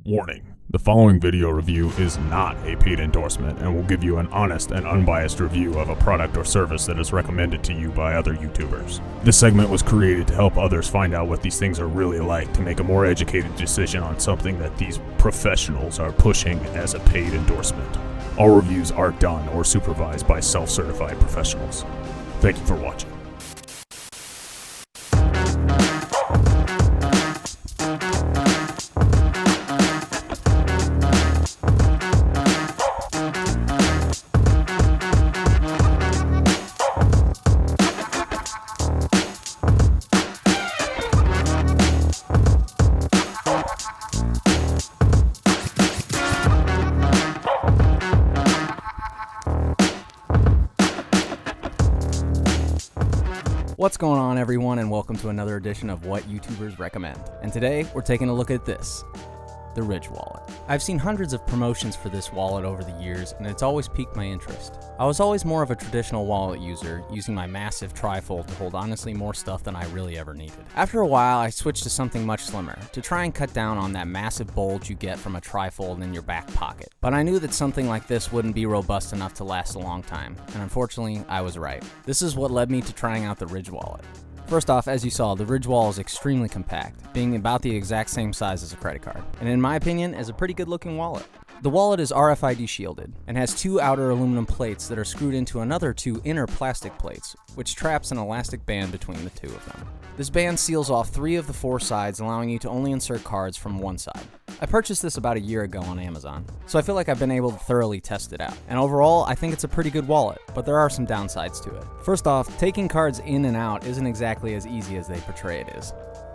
Warning: the following video review is not a paid endorsement and will give you an honest and unbiased review of a product or service that is recommended to you by other YouTubers. This segment was created to help others find out what these things are really like to make a more educated decision on something that these professionals are pushing as a paid endorsement. All reviews are done or supervised by self-certified professionals. Thank you for watching. What's going on, everyone, and welcome to another edition of What YouTubers Recommend. And today we're taking a look at this, the Ridge wallet. I've seen hundreds of promotions for this wallet over the years, and it's always piqued my interest. I was always more of a traditional wallet user, using my massive trifold to hold honestly more stuff than I really ever needed. After a while, I switched to something much slimmer, to try and cut down on that massive bulge you get from a trifold in your back pocket. But I knew that something like this wouldn't be robust enough to last a long time, and unfortunately, I was right. This is what led me to trying out the Ridge wallet. First off, as you saw, the Ridge wallet is extremely compact, being about the exact same size as a credit card, and in my opinion, is a pretty good looking wallet. The wallet is RFID shielded, and has two outer aluminum plates that are screwed into another two inner plastic plates, which traps an elastic band between the two of them. This band seals off 3 of the 4 sides, allowing you to only insert cards from one side. I purchased this about a year ago on Amazon, so I feel like I've been able to thoroughly test it out. And overall, I think it's a pretty good wallet, but there are some downsides to it. First off, taking cards in and out isn't exactly as easy as they portray it is.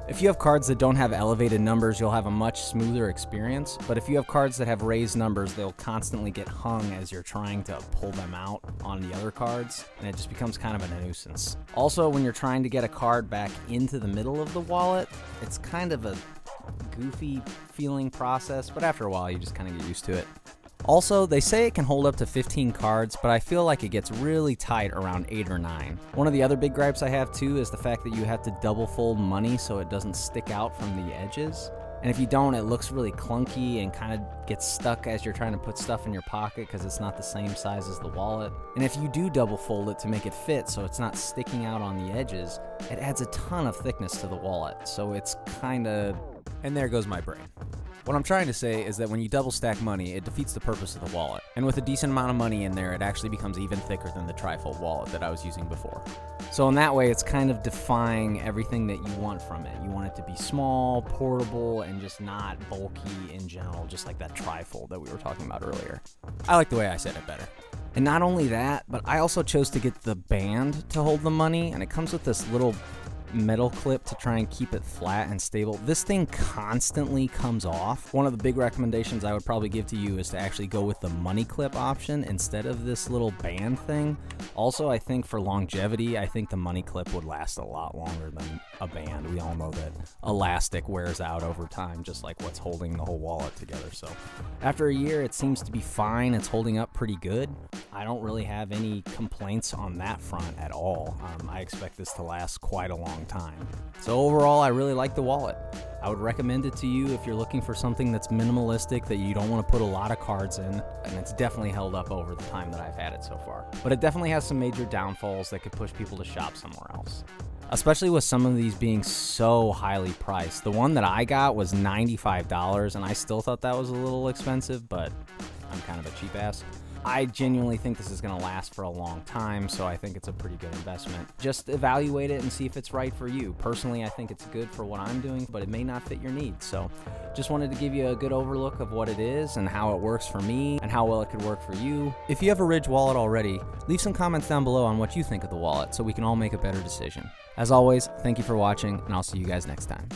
If you have cards that don't have elevated numbers, you'll have a much smoother experience, but if you have cards that have raised numbers, they'll constantly get hung as you're trying to pull them out on the other cards, and it just becomes kind of a nuisance. Also, when you're trying to get a card back into the middle of the wallet, it's kind of a goofy feeling process, but after a while you just kind of get used to it. Also, they say it can hold up to 15 cards, but I feel like it gets really tight around 8 or 9. One of the other big gripes I have too is the fact that you have to double fold money so it doesn't stick out from the edges. And if you don't, it looks really clunky and kind of gets stuck as you're trying to put stuff in your pocket because it's not the same size as the wallet. And if you do double fold it to make it fit so it's not sticking out on the edges, it adds a ton of thickness to the wallet. So it's kind of... And there goes my brain. What I'm trying to say is that when you double stack money, it defeats the purpose of the wallet. And with a decent amount of money in there, it actually becomes even thicker than the trifold wallet that I was using before. So in that way, it's kind of defying everything that you want from it. You want it to be small, portable, and just not bulky in general, just like that trifold that we were talking about earlier. I like the way I said it better. And not only that, but I also chose to get the band to hold the money, and it comes with this little metal clip to try and keep it flat and stable. This thing constantly comes off. One of the big recommendations I would probably give to you is to actually go with the money clip option instead of this little band thing. Also, I think for longevity, I think the money clip would last a lot longer than a band. We all know that elastic wears out over time, just like what's holding the whole wallet together. So after a year, it seems to be fine. It's holding up pretty good. I don't really have any complaints on that front at all. I expect this to last quite a long time. So overall, I really like the wallet. I would recommend it to you if you're looking for something that's minimalistic, that you don't want to put a lot of cards in, and it's definitely held up over the time that I've had it so far. But it definitely has some major downfalls that could push people to shop somewhere else, especially with some of these being so highly priced. The one that I got was $95, and I still thought that was a little expensive, but I'm kind of a cheap ass. I genuinely think this is going to last for a long time, so I think it's a pretty good investment. Just evaluate it and see if it's right for you. Personally, I think it's good for what I'm doing, but it may not fit your needs. So just wanted to give you a good overlook of what it is and how it works for me and how well it could work for you. If you have a Ridge wallet already, leave some comments down below on what you think of the wallet so we can all make a better decision. As always, thank you for watching, and I'll see you guys next time.